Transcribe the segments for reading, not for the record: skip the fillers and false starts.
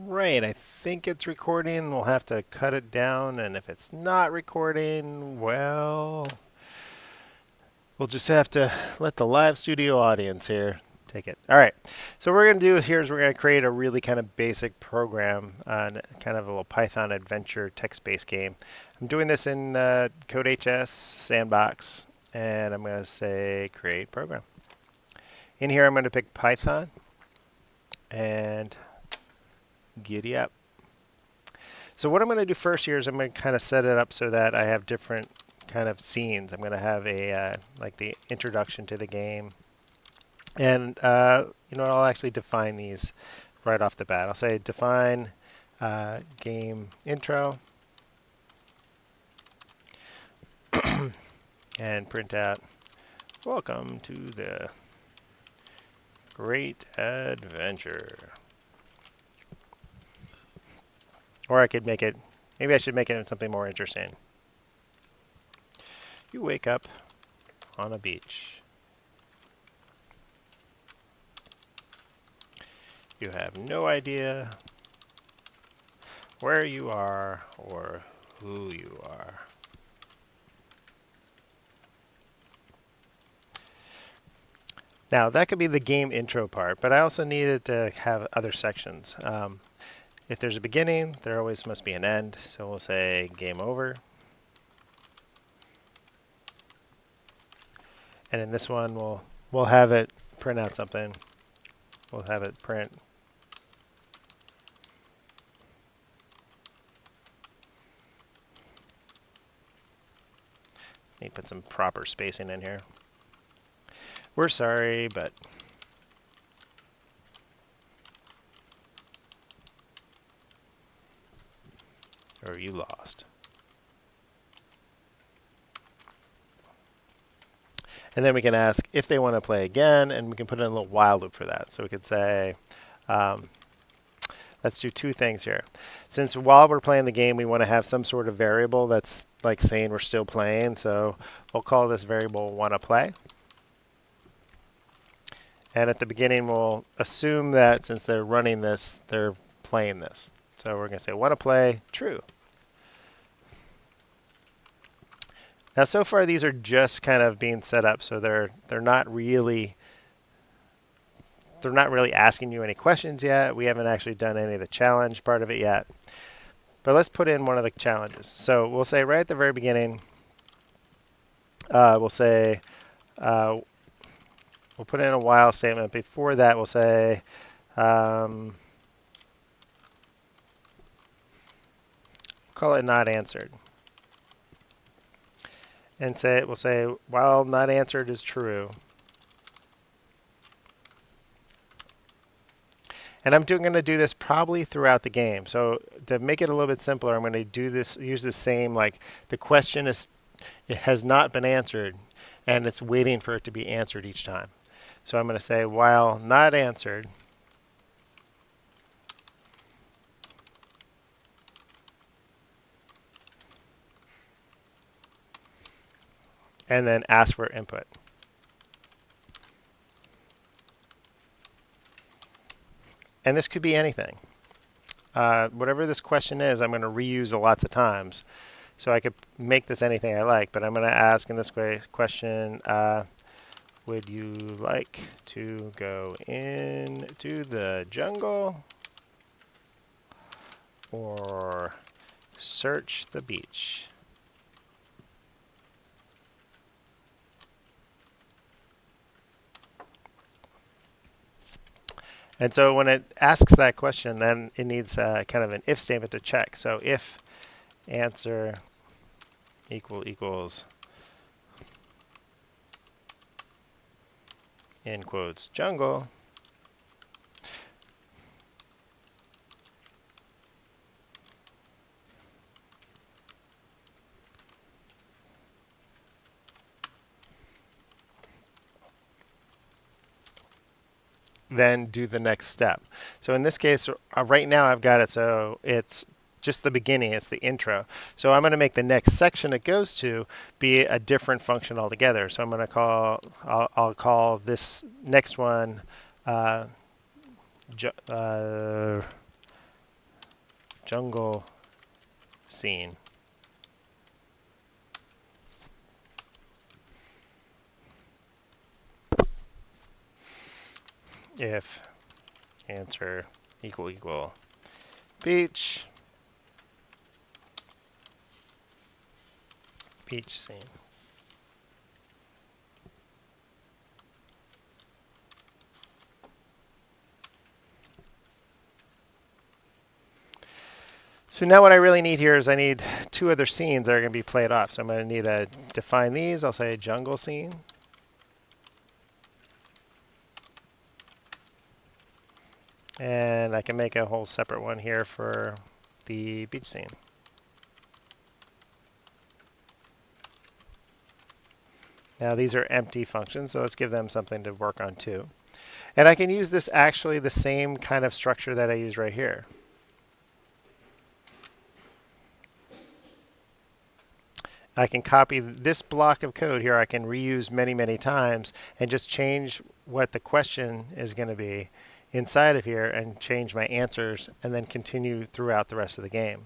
right, I think it's recording. We'll have to cut it down, and if it's not recording, well, we'll just have to let the live studio audience here take it. All right, so what we're going to do here is we're going to create a really kind of basic program, kind of a little Python adventure text-based game. I'm doing this in CodeHS Sandbox, and I'm going to say create program. In here, I'm going to pick Python and giddy up. So what I'm going to do first here is I'm going to kind of set it up so that I have different kind of scenes. I'm going to have a like the introduction to the game, and you know, I'll actually define these right off the bat. I'll say define game intro and print out welcome to the great adventure. Or I could make it, maybe I should make it something more interesting. You wake up on a beach. You have no idea where you are or who you are. Now, that could be the game intro part, but I also needed to have other sections. If there's a beginning, there always must be an end. So we'll say game over. And in this one, we'll have it print out something. We'll have it print. Need to put some proper spacing in here. We're sorry, but or you lost. And then we can ask if they want to play again, and we can put in a little while loop for that. So we could say, let's do two things here. Since while we're playing the game, we want to have some sort of variable that's like saying we're still playing. So we'll call this variable wanna play. And at the beginning, we'll assume that since they're running this, they're playing this. So we're going to say wanna play true. Now, so far, these are just kind of being set up, so they're not really asking you any questions yet. We haven't actually done any of the challenge part of it yet. But let's put in one of the challenges. So we'll say right at the very beginning, we'll say we'll put in a while statement. Before that, we'll say call it not answered. And we'll say while not answered is true. And I'm going to do this probably throughout the game. So to make it a little bit simpler, I'm going to do this, use the same, like the question it has not been answered, and it's waiting for it to be answered each time. So I'm going to say while not answered, and then ask for input. And this could be anything. Whatever this question is, I'm going to reuse it lots of times. So I could make this anything I like, but I'm going to ask in this question, would you like to go into the jungle or search the beach? And so when it asks that question, then it needs kind of an if statement to check. So if answer equals in quotes jungle, then do the next step. So in this case, right now I've got it so it's just the beginning, it's the intro. So I'm going to make the next section it goes to be a different function altogether. So I'm going to call, I'll call this next one jungle scene. If answer equal beach scene. So now what I really need here is I need two other scenes that are going to be played off. So I'm going to need to define these. I'll say jungle scene. And I can make a whole separate one here for the beach scene. Now these are empty functions, so let's give them something to work on too. And I can use this actually the same kind of structure that I use right here. I can copy this block of code here. I can reuse many, many times and just change what the question is going to be inside of here and change my answers and then continue throughout the rest of the game.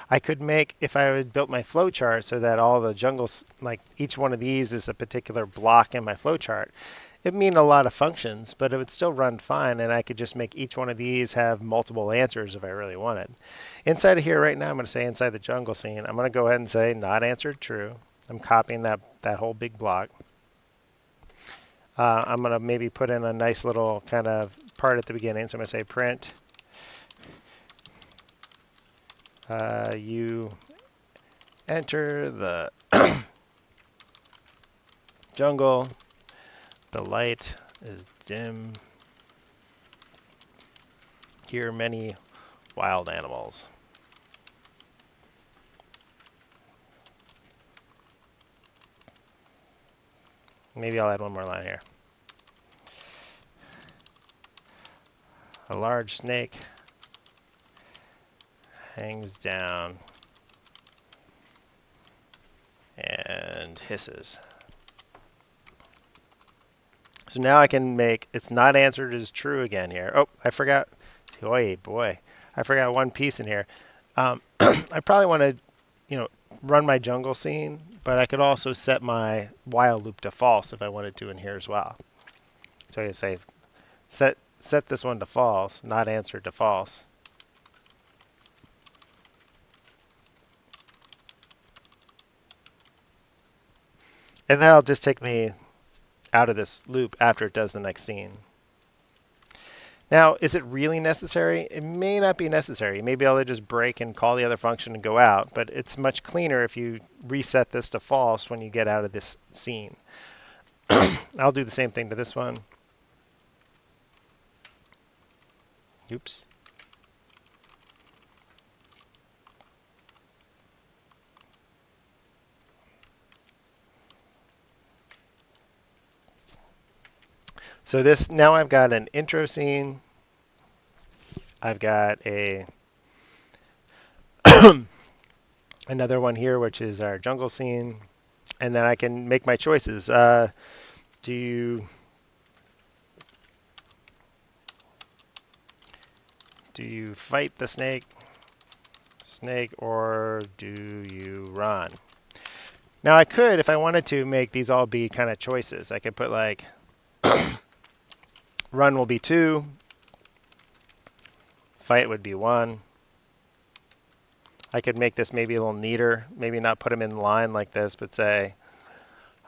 I could make, if I had built my flowchart so that all the jungles, like each one of these is a particular block in my flowchart, it'd mean a lot of functions, but it would still run fine, and I could just make each one of these have multiple answers if I really wanted. Inside of here right now, I'm going to say inside the jungle scene, I'm going to go ahead and say not answered true. I'm copying that whole big block. I'm going to maybe put in a nice little kind of part at the beginning. So I'm going to say print you enter the jungle. The light is dim. Here many wild animals. Maybe I'll add one more line here. A large snake hangs down and hisses. So now I can make it's not answered as true again here. Oh, I forgot. Oh boy, I forgot one piece in here. I probably want to, run my jungle scene, but I could also set my while loop to false if I wanted to in here as well. So I can say set this one to false, not answered to false. And that'll just take me out of this loop after it does the next scene. Now, is it really necessary? It may not be necessary. Maybe I'll just break and call the other function and go out, but it's much cleaner if you reset this to false when you get out of this scene. I'll do the same thing to this one. Oops. So this, now I've got an intro scene. I've got another one here, which is our jungle scene. And then I can make my choices. Do you fight the snake, or do you run? Now I could, if I wanted to, make these all be kind of choices. I could put like run will be 2, fight would be 1. I could make this maybe a little neater, maybe not put them in line like this, but say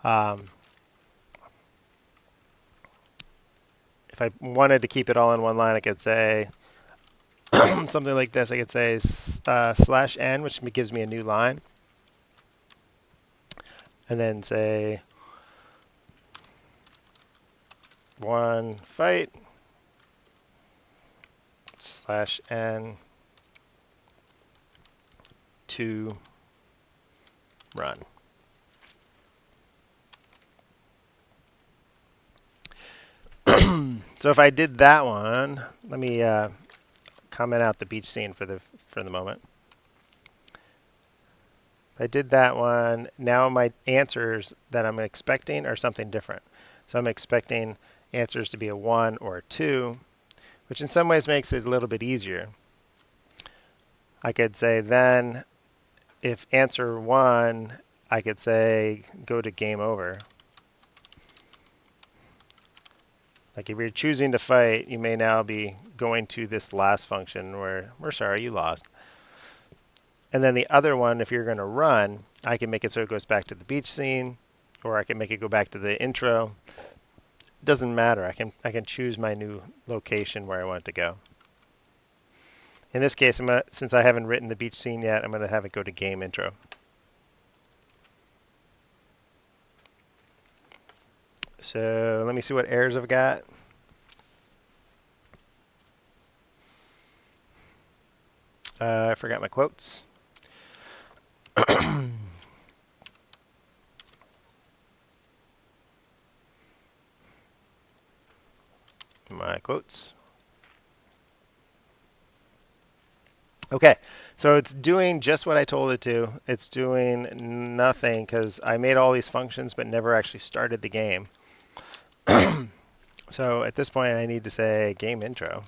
if I wanted to keep it all in one line, I could say something like this. I could say /n, which gives me a new line, and then say 1 fight /n 2 run. So if I did that one, let me comment out the beach scene for the moment. If I did that one, now my answers that I'm expecting are something different. So I'm expecting answers to be a 1 or a 2, which in some ways makes it a little bit easier. I could say then if answer 1, I could say go to game over. Like if you're choosing to fight, you may now be going to this last function where we're sorry, you lost. And then the other one, if you're going to run, I can make it so it goes back to the beach scene, or I can make it go back to the intro. Doesn't matter. I can choose my new location where I want it to go. In this case, since I haven't written the beach scene yet, I'm going to have it go to game intro. So let me see what errors I've got. I forgot my quotes. My quotes. Okay, so it's doing just what I told it to. It's doing nothing because I made all these functions but never actually started the game. So at this point, I need to say game intro.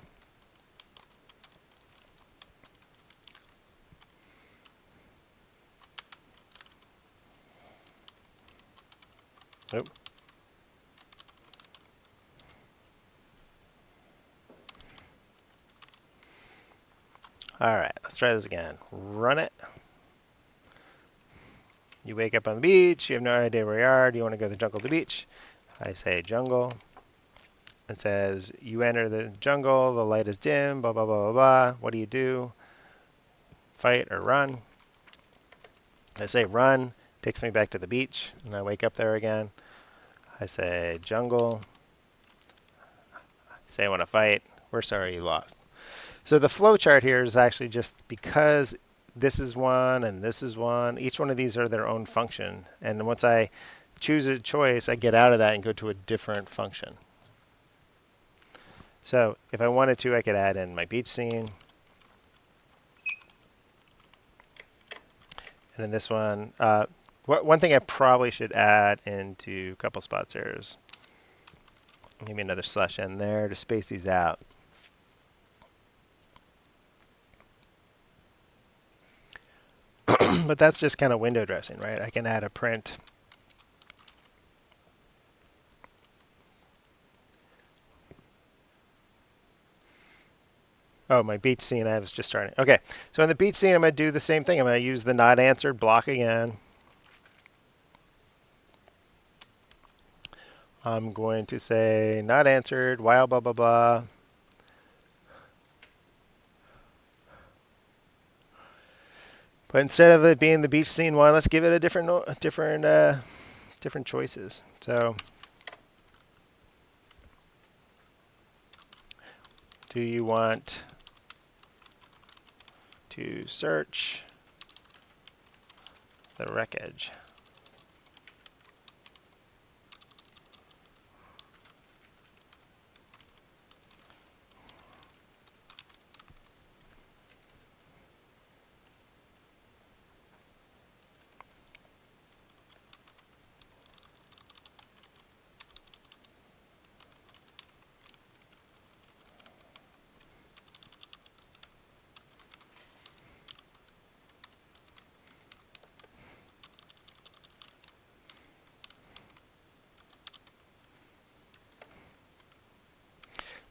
Nope. All right, let's try this again. Run it. You wake up on the beach. You have no idea where you are. Do you want to go to the jungle to the beach? I say jungle. It says you enter the jungle. The light is dim. Blah, blah, blah, blah, blah. What do you do? Fight or run? I say run. Takes me back to the beach. And I wake up there again. I say jungle. I say I want to fight. We're sorry you lost. So the flow chart here is actually just because this is one and this is one. Each one of these are their own function. And once I choose a choice, I get out of that and go to a different function. So if I wanted to, I could add in my beach scene. And in this one, one thing I probably should add into a couple spots here is maybe another slash n there to space these out. But that's just kind of window dressing, right? I can add a print. Oh, my beach scene, I was just starting. Okay, so in the beach scene, I'm going to do the same thing. I'm going to use the not answered block again. I'm going to say not answered, while blah, blah, blah. But instead of it being the beach scene one, let's give it a different choices. So do you want to search the wreckage?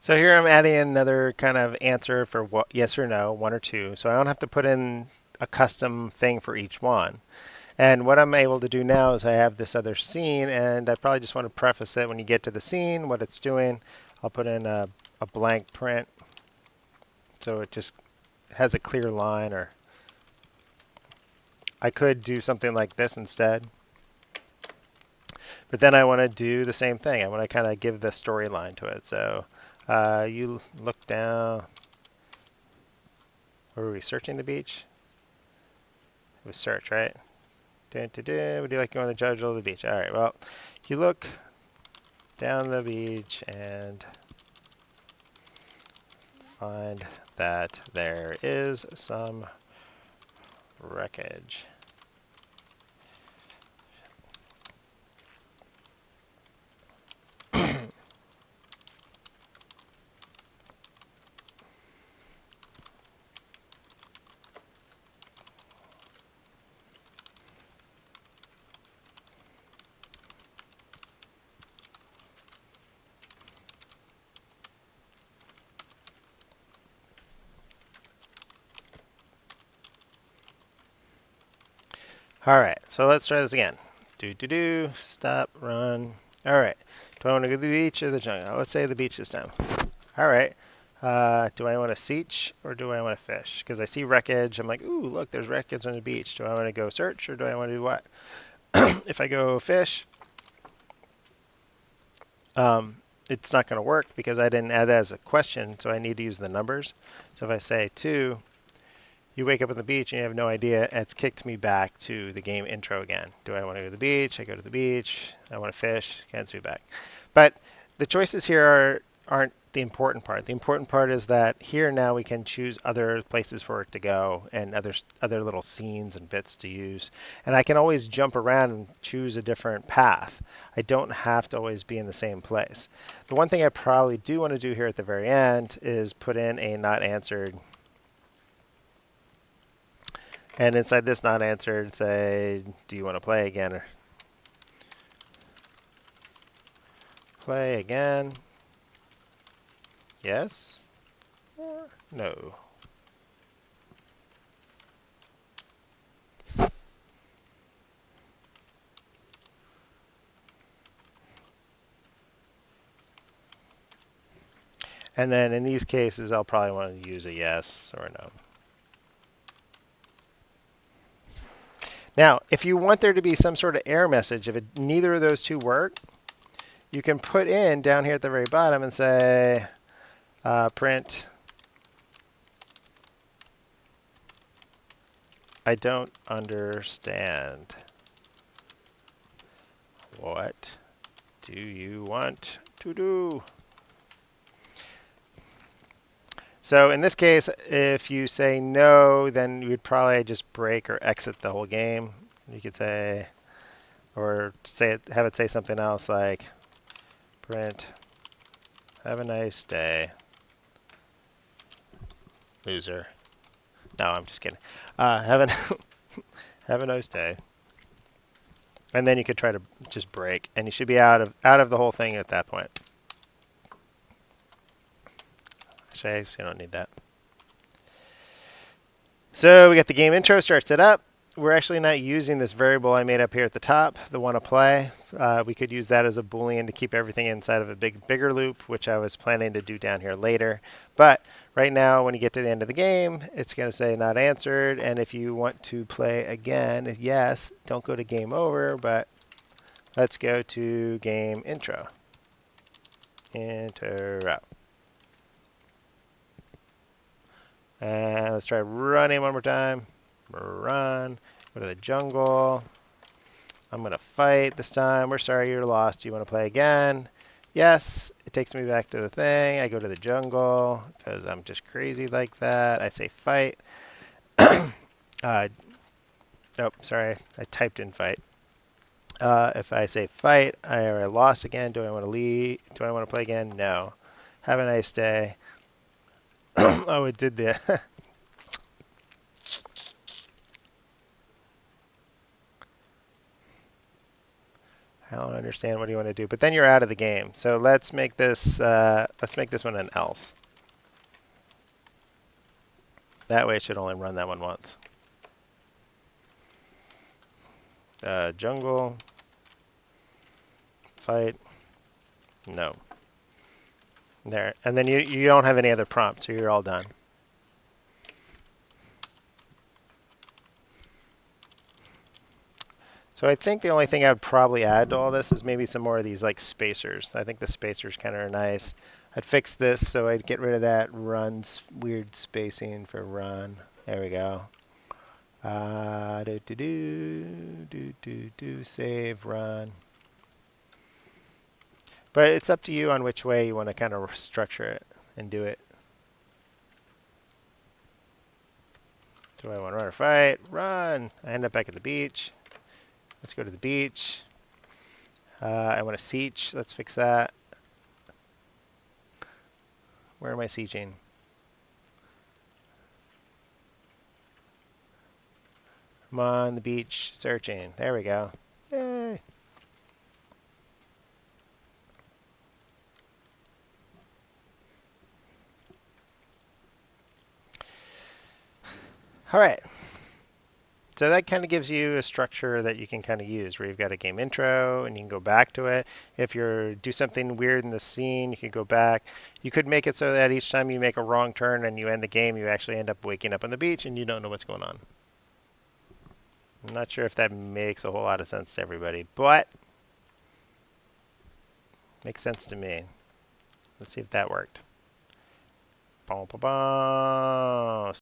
So here I'm adding another kind of answer for what, yes or no, one or two. So I don't have to put in a custom thing for each one. And what I'm able to do now is I have this other scene, and I probably just want to preface it when you get to the scene, what it's doing. I'll put in a blank print so it just has a clear line, or I could do something like this instead. But then I want to do the same thing. I want to kind of give the storyline to it. So you look down. Were we searching the beach? It was search, right? Would you like to go on the judge of the beach? All right, well, you look down the beach and find that there is some wreckage. All right, so let's try this again. Stop, run. All right, do I want to go to the beach or the jungle? Let's say the beach this time. All right, do I want to seach or do I want to fish? Because I see wreckage. I'm like, ooh, look, there's wreckage on the beach. Do I want to go search or do I want to do what? If I go fish, it's not going to work because I didn't add that as a question, so I need to use the numbers. So if I say 2, you wake up on the beach and you have no idea, and it's kicked me back to the game intro again. Do I want to go to the beach? I go to the beach. I want to fish. Gets me back. But the choices here aren't the important part. The important part is that here now we can choose other places for it to go and other little scenes and bits to use. And I can always jump around and choose a different path. I don't have to always be in the same place. The one thing I probably do want to do here at the very end is put in a not answered. And inside this not answered, say, do you want to play again? Or play again. Yes or no? And then in these cases, I'll probably want to use a yes or a no. Now, if you want there to be some sort of error message, if neither of those two work, you can put in down here at the very bottom and say print I don't understand. What do you want to do? So in this case, if you say no, then you would probably just break or exit the whole game. You could say, or say it, have it say something else like print have a nice day, loser. No, I'm just kidding. Have a nice day. And then you could try to just break, and you should be out of the whole thing at that point. Actually, so you don't need that. So we got the game intro, starts it up. We're actually not using this variable I made up here at the top, the wanna play. We could use that as a Boolean to keep everything inside of a bigger loop, which I was planning to do down here later. But right now, when you get to the end of the game, it's going to say not answered. And if you want to play again, yes, don't go to game over, but let's go to game intro. Intro. And let's try running one more time. Run. Go to the jungle. I'm going to fight this time. We're sorry you're lost. Do you want to play again? Yes. It takes me back to the thing. I go to the jungle because I'm just crazy like that. I say fight. Nope, sorry. I typed in fight. If I say fight, I lost again. Do I want to leave? Do I want to play again? No. Have a nice day. Oh, it did the... I don't understand what you want to do, but then you're out of the game. So let's make this one an else. That way it should only run that one once. Jungle, fight, no. There, and then you don't have any other prompts, so you're all done. So I think the only thing I would probably add to all this is maybe some more of these like spacers. I think the spacers kind of are nice. I'd fix this so I'd get rid of that weird spacing for run. There we go. Save, run. But it's up to you on which way you want to kind of structure it and do it. Do I want to run or fight? Run! I end up back at the beach. Let's go to the beach. I want to siege. Let's fix that. Where am I sieging? I'm on the beach searching. There we go. Yay. All right. So that kind of gives you a structure that you can kind of use where you've got a game intro and you can go back to it. If you do something weird in the scene, you can go back. You could make it so that each time you make a wrong turn and you end the game, you actually end up waking up on the beach and you don't know what's going on. I'm not sure if that makes a whole lot of sense to everybody, but makes sense to me. Let's see if that worked. Boom, boom, boom.